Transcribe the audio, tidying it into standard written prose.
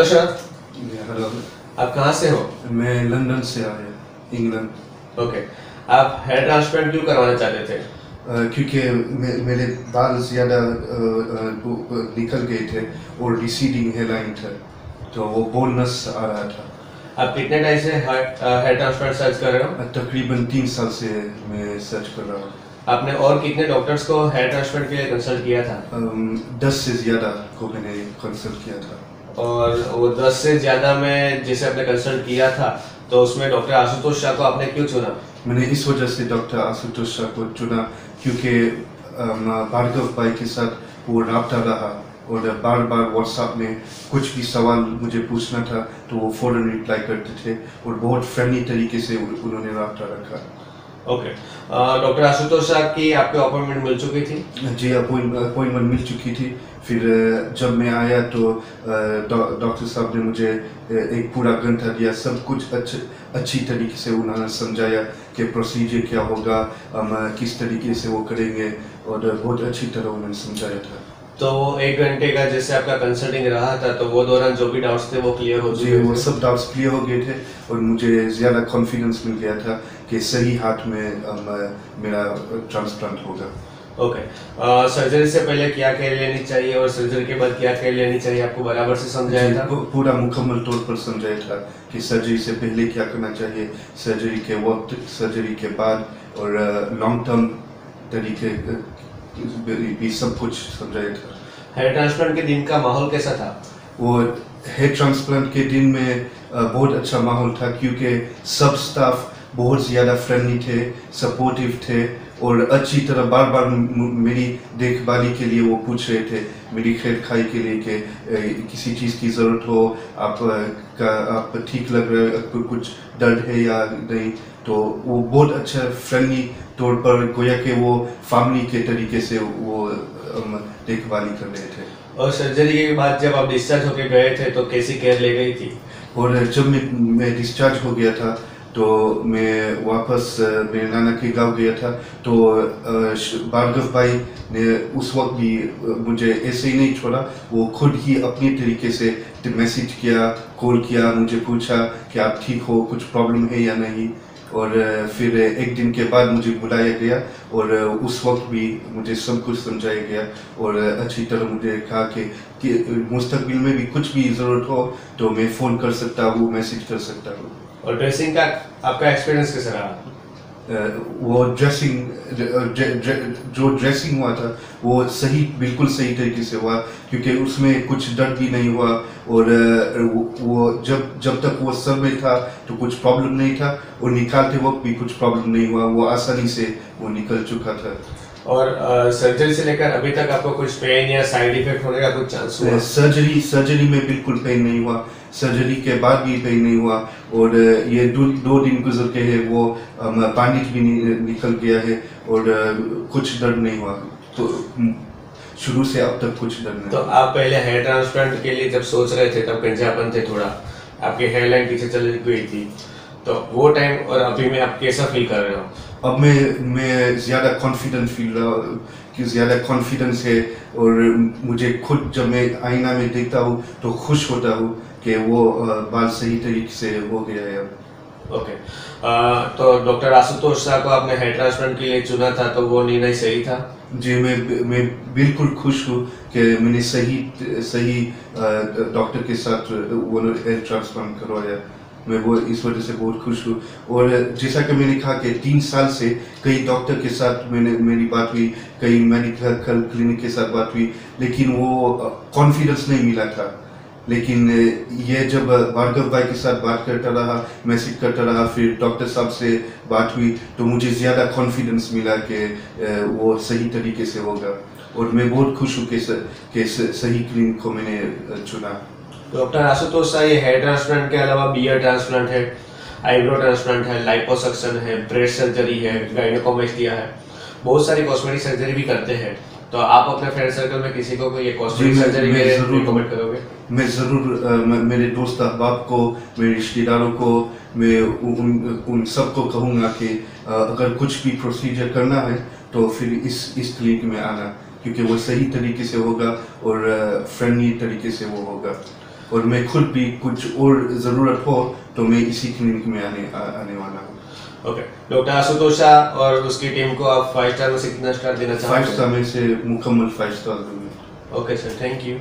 Hello शरद, hello. आप कहाँ से हो? मैं लंदन से आया, इंग्लैंड। ओके, आप हेयर ट्रांसप्लांट क्यों करवाना चाहते थे? क्योंकि मेरे बाल ज़्यादा निकल गए थे और रिसीडिंग हेयरलाइन था, तो वो बोल्डनेस आ रहा था। आप कितने टाइम से हेयर ट्रांसप्लांट सर्च कर रहे हो? तकरीबन 3 साल से मैं सर्च कर रहा हूँ। आपने और कितने डॉक्टर्स को हेयर ट्रांसप्लांट के लिए कंसल्ट किया था? 10 से ज़्यादा को मैंने कंसल्ट किया था। और वो 10 से ज़्यादा में जिसे आपने कंसल्ट किया था, तो उसमें डॉक्टर आशुतोष शाह को आपने क्यों चुना? मैंने इस वजह से डॉक्टर आशुतोष शाह को चुना क्योंकि भार्गव भाई के साथ वो रब्ता रहा और बार बार व्हाट्सएप में कुछ भी सवाल मुझे पूछना था तो वो फ़ौरन रिप्लाई करते थे और बहुत फ्रेंडली तरीके से उन्होंने रब्ता रखा। ओके, डॉक्टर आशुतोष शाह की आपको अपॉइंटमेंट मिल चुकी थी? जी, अपॉइंटमेंट मिल चुकी थी। फिर जब मैं आया तो डॉक्टर साहब ने मुझे एक पूरा घंटा दिया, सब कुछ अच्छी तरीके से उन्होंने समझाया कि प्रोसीजर क्या होगा, हम किस तरीके से वो करेंगे और बहुत अच्छी तरह उन्होंने समझाया था। तो वो 1 घंटे का जैसे आपका कंसल्टिंग रहा था, तो वो दौरान जो भी डाउट्स थे वो क्लियर हो जी, चुके वो थे? सब डाउट्स क्लियर हो गए थे और मुझे ज़्यादा कॉन्फिडेंस मिल गया था कि सही हाथ में मेरा ट्रांसप्लांट होगा। ओके, सर्जरी से पहले क्या केयर लेनी चाहिए और सर्जरी के बाद क्या केयर लेनी चाहिए, आपको बराबर से समझाया था? पूरा मुकम्मल तौर पर समझाया था कि सर्जरी से पहले क्या करना चाहिए, सर्जरी के वक्त, सर्जरी के बाद और लॉन्ग टर्म तरीके भी सब कुछ समझाया था। हेयर ट्रांसप्लांट के दिन का माहौल कैसा था? वो हेयर ट्रांसप्लांट के दिन में बहुत अच्छा माहौल था क्योंकि सब स्टाफ बहुत ज़्यादा फ्रेंडली थे, सपोर्टिव थे और अच्छी तरह बार बार मेरी देखभाली के लिए वो पूछ रहे थे, मेरी खैर खाई के लिए कि किसी चीज़ की ज़रूरत हो, आप ठीक लग रहे हो, आपको कुछ दर्द है या नहीं। तो वो बहुत अच्छा फ्रेंडली तौर पर गोया कि वो फैमिली के तरीके से वो देखभाली कर रहे थे। और सर्जरी के बाद जब आप डिस्चार्ज होके गए थे तो कैसी केयर ले गई थी? और जब मैं डिस्चार्ज हो गया था तो मैं वापस मेरे नाना के गांव गया था, तो भार्गव भाई ने उस वक्त भी मुझे ऐसे ही नहीं छोड़ा, वो खुद ही अपने तरीके से मैसेज किया, कॉल किया, मुझे पूछा कि आप ठीक हो, कुछ प्रॉब्लम है या नहीं। और फिर एक दिन के बाद मुझे बुलाया गया और उस वक्त भी मुझे सब कुछ समझाया गया और अच्छी तरह मुझे कहा कि मुस्तकबिल में भी कुछ भी ज़रूरत हो तो मैं फ़ोन कर सकता हूँ, मैसेज कर सकता हूँ। और ड्रेसिंग का आपका एक्सपीरियंस कैसा रहा? वो जो ड्रेसिंग हुआ था वो बिल्कुल सही तरीके से हुआ क्योंकि उसमें कुछ दर्द भी नहीं हुआ और वो जब तक वो सर में था तो कुछ प्रॉब्लम नहीं था और निकालते वक्त भी कुछ प्रॉब्लम नहीं हुआ, वो आसानी से वो निकल चुका था। और सर्जरी से लेकर अभी तक आपको कुछ पेन या साइड इफेक्ट होने का कुछ चांस हुआ? सर्जरी में बिल्कुल पेन नहीं हुआ, सर्जरी के बाद भी पेन नहीं हुआ और ये 2 दिन गुजर के है वो बैंडेज भी निकल गया है और कुछ दर्द नहीं हुआ, तो शुरू से अब तक कुछ दर्द नहीं। तो आप पहले हेयर ट्रांसप्लांट के लिए जब सोच रहे थे तब गंजापन थे थोड़ा, आपकी हेयरलाइन पीछे चली गई थी, तो वो टाइम और अभी में आप कैसा फील कर रहे हो? अब मैं ज़्यादा कॉन्फिडेंट फील रहा हूँ कि ज़्यादा कॉन्फिडेंस है और मुझे खुद जब मैं आईना में देखता हूँ तो खुश होता हूँ कि वो बाल सही तरीके से हो गया है अब। ओके, तो डॉक्टर आशुतोष शाह को आपने हेयर ट्रांसप्लांट के लिए चुना था, तो वो निर्णय सही था? जी, मैं बिल्कुल खुश हूँ कि मैंने सही डॉक्टर के साथ वो हेयर ट्रांसप्लांट करवाया। मैं वो इस वजह से बहुत खुश हूँ और जैसा कि मैंने कहा कि 3 साल से कई डॉक्टर के साथ मेरी बात हुई, कई मेडिकल क्लिनिक के साथ बात हुई, लेकिन वो कॉन्फिडेंस नहीं मिला था। लेकिन ये जब भार्गव भाई के साथ बात करता रहा, मैसेज करता रहा, फिर डॉक्टर साहब से बात हुई तो मुझे ज़्यादा कॉन्फिडेंस मिला कि वो सही तरीके से होगा और मैं बहुत खुश हूँ कि सही क्लिनिक को मैंने चुना। डॉक्टर आशुतोष शाह ये हेयर ट्रांसप्लांट के अलावा बियर ट्रांसप्लांट है, आईब्रो ट्रांसप्लांट है, लाइपोसक्शन है, ब्रेस्ट सर्जरी है, गायनेकोमेस्टिया है, बहुत सारी कॉस्मेटिक सर्जरी भी करते हैं। तो आप अपने फ्रेंड सर्कल में किसी को ये कॉस्मेटिक सर्जरी में रिकमेंड करोगे? मैं ज़रूर मेरे दोस्त अहबाब को, मेरे रिश्तेदारों को, मैं उन सबको कहूँगा कि अगर कुछ भी प्रोसीजर करना है तो फिर इस क्लिनिक में आना क्योंकि वो सही तरीके से होगा और फ्रेंडली तरीके से वो होगा और मैं खुद भी कुछ और ज़रूरत हो तो मैं इसी क्लिनिक में आने वाला हूँ। ओके, डॉक्टर आशुतोष शाह और उसकी टीम को आप 5 स्टार में से कितना स्टार देना 5 चाहोगे? स्टार में से मुकम्मल 5 स्टार दूंगा। Okay sir, thank you.